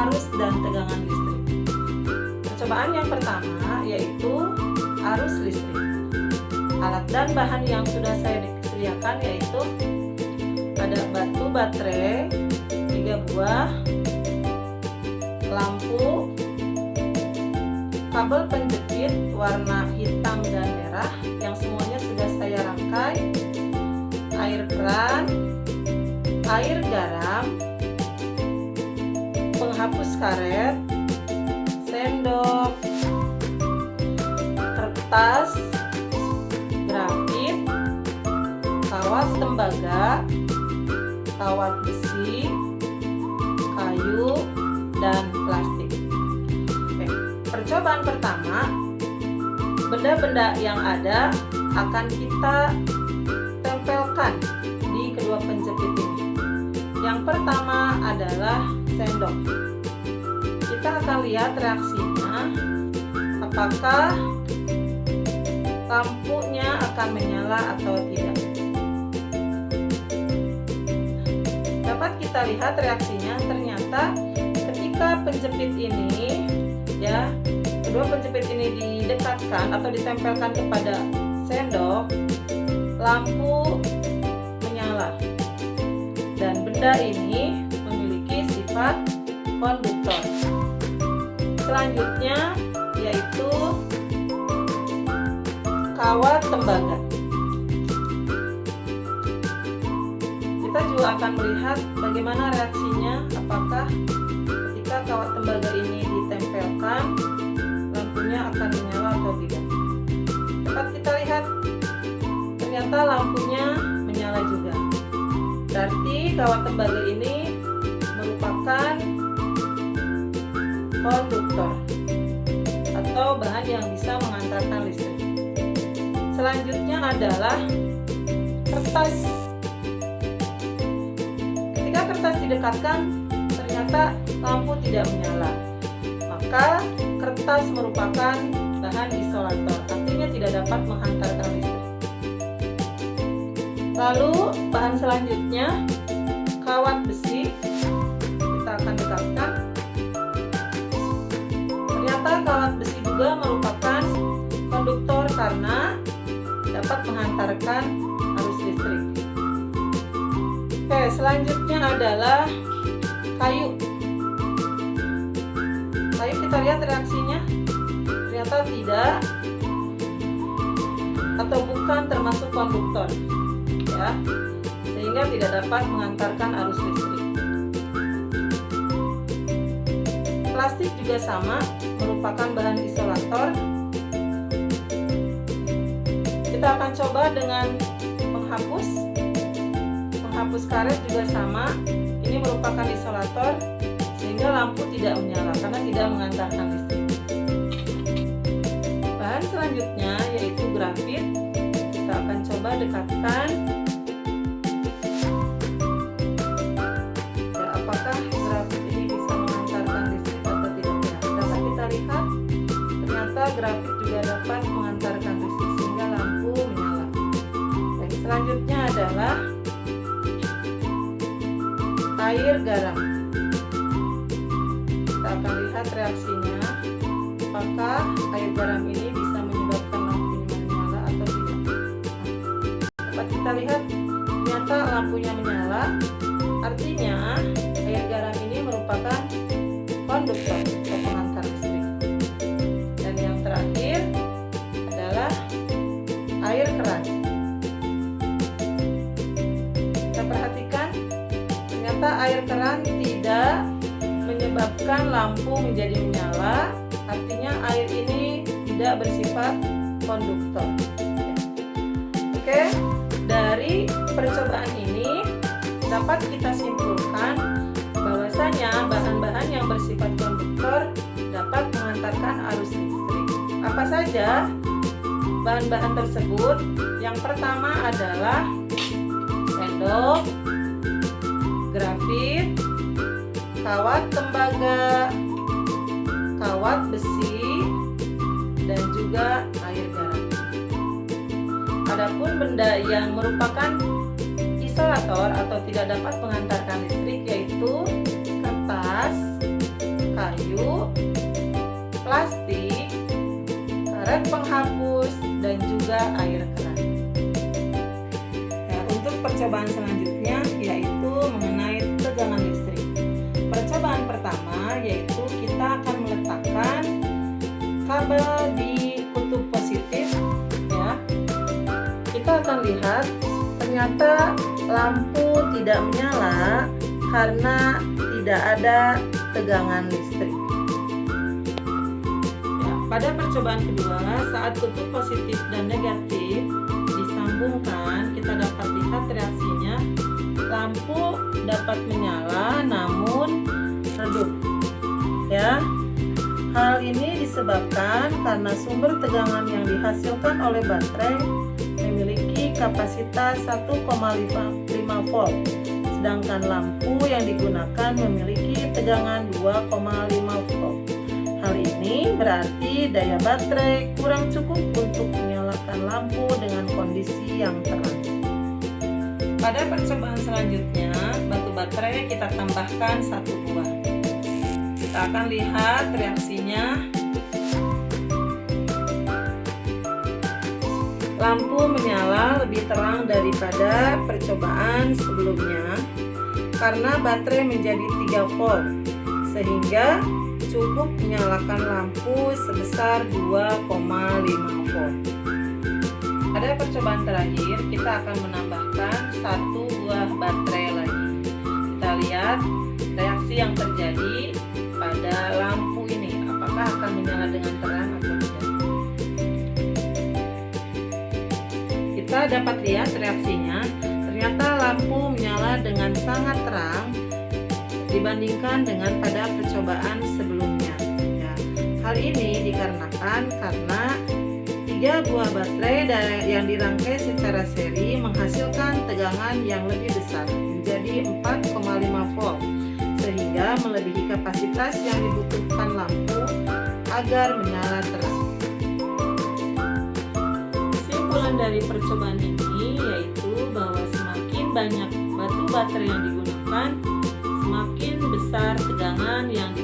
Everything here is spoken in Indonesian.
arus dan tegangan listrik. Percobaan yang pertama yaitu arus listrik. Alat dan bahan yang sudah saya sediakan yaitu ada batu baterai 3 buah, lampu, kabel penjepit warna hitam dan merah yang semuanya sudah saya rangkai, air keran, air garam, penghapus karet, sendok, kertas, grafit, kawat tembaga, kawat besi, kayu, dan plastik. Oke, percobaan pertama, benda-benda yang ada akan kita tempelkan di kedua penjepit ini. Yang pertama adalah sendok. Kita akan lihat reaksinya, apakah lampunya akan menyala atau tidak. Dapat kita lihat reaksinya, ternyata ketika penjepit ini kedua penjepit ini didekatkan atau ditempelkan kepada sendok, lampu menyala. Dan benda ini memiliki sifat konduktor. Selanjutnya yaitu kawat tembaga. Kita juga akan melihat bagaimana reaksinya, apakah ketika kawat tembaga ini ditempelkan lampunya akan menyala atau tidak. Dapat kita lihat ternyata lampunya menyala juga. Berarti kawat tembaga ini merupakan konduktor atau bahan yang bisa mengantarkan listrik. Selanjutnya adalah kertas. Ketika kertas didekatkan, ternyata lampu tidak menyala. Maka kertas merupakan bahan isolator, artinya tidak dapat menghantarkan listrik. Lalu bahan selanjutnya kawat besi, kita akan dekatkan. Ternyata kawat besi juga merupakan konduktor karena dapat menghantarkan arus listrik. Oke, selanjutnya adalah kayu. Kayu kita lihat reaksinya, ternyata tidak atau bukan termasuk konduktor, ya, sehingga tidak dapat mengantarkan arus listrik. Plastik juga sama, merupakan bahan isolator. Kita akan coba dengan penghapus. Penghapus karet juga sama, ini merupakan isolator sehingga lampu tidak menyala karena tidak mengantarkan listrik. Bahan selanjutnya yaitu grafit. Kita akan coba dekatkan. Ya, apakah grafit ini bisa mengantarkan listrik atau tidak? Ya, dapat kita lihat ternyata grafit juga dapat mengantarkan listrik sehingga lampu menyala. Baik, selanjutnya adalah air garam. Kita akan lihat reaksinya, apakah air garam ini bisa menyebabkan lampunya menyala atau tidak. Dapat kita lihat ternyata lampunya menyala, artinya air garam ini merupakan konduktor atau pengantar listrik. Dan yang terakhir adalah air keran. Kita perhatikan, ternyata air keran tidak menyebabkan lampu menjadi menyala, artinya air ini tidak bersifat konduktor. Oke, dari percobaan ini dapat kita simpulkan bahwasanya bahan-bahan yang bersifat konduktor dapat mengantarkan arus listrik. Apa saja bahan-bahan tersebut? Yang pertama adalah sendok, grafit, kawat tembaga, kawat besi, dan juga air garam. Adapun benda yang merupakan isolator atau tidak dapat mengantarkan listrik yaitu kertas, air keran. Ya, untuk percobaan selanjutnya yaitu mengenai tegangan listrik. Percobaan pertama yaitu kita akan meletakkan kabel di kutub positif ya. Kita akan lihat ternyata lampu tidak menyala karena tidak ada tegangan listrik. Ya, pada percobaan kedua, saat kutub positif dan negatif disambungkan, kita dapat lihat reaksinya. Lampu dapat menyala namun redup. Ya, hal ini disebabkan karena sumber tegangan yang dihasilkan oleh baterai memiliki kapasitas 1,5 volt, sedangkan lampu yang digunakan memiliki tegangan 2,5 volt. Hal ini berarti daya baterai kurang cukup untuk menyalakan lampu dengan kondisi yang terang. Pada percobaan selanjutnya, batu baterai kita tambahkan 1 buah. Kita akan lihat reaksinya. Lampu menyala lebih terang daripada percobaan sebelumnya karena baterai menjadi 3 volt, sehingga cukup menyalakan lampu sebesar 2,5 volt. Pada percobaan terakhir, kita akan menambahkan 1 buah baterai lagi. Kita lihat reaksi yang terjadi pada lampu ini, apakah akan menyala dengan terang atau tidak. Kita dapat lihat reaksinya, ternyata lampu menyala dengan sangat terang dibandingkan dengan pada percobaan sebelumnya. Ya, hal ini dikarenakan karena 3 buah baterai yang dirangkai secara seri menghasilkan tegangan yang lebih besar, menjadi 4,5 volt, sehingga melebihi kapasitas yang dibutuhkan lampu agar menyala terang. Kesimpulan dari percobaan ini yaitu bahwa semakin banyak batu baterai yang digunakan, semakin besar tegangan yang